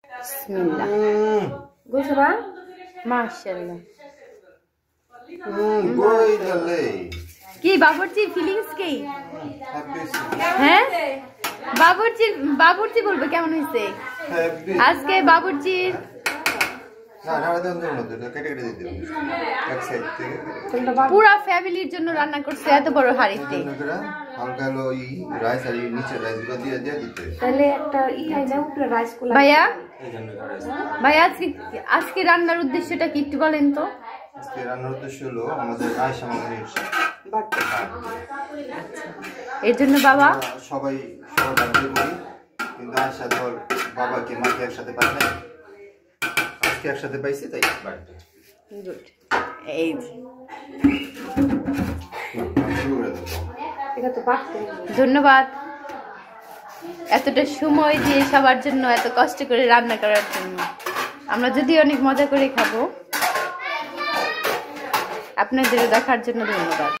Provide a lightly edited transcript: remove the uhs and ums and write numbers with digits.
বিসমিল্লাহ। গোসরা মাশাআল্লাহ। কি বাবুর্চি ফিলিংস কি? হ্যাঁ বাবুর্চি বলবে কেমন হয়েছে আজকে বাবুর্চির পুরা ফ্যামিলির জন্য রান্না করছে এত বড় হাঁড়িতে। ভাইয়া ভাইয়া আজকে রান্নার উদ্দেশ্যটা কি একটু বলেন তো? আজকে রান্নার উদ্দেশ্য হলো আমাদের আয়েশা মামনির বার্থডে। এর জন্য বাবা সবাই বার্থডে করি, কিন্তু আয়েশা ধর বাবাকে মাকে একসাথে পাই না, আজকে একসাথে পাইছি তাই বার্থডে। গুড। এই ধন্যবাদ এতটা সময় দিয়ে সবার জন্য এত কষ্ট করে রান্না করার জন্য। আমরা যদি অনেক মজা করে খাবো। আপনাদেরও দেখার জন্য ধন্যবাদ।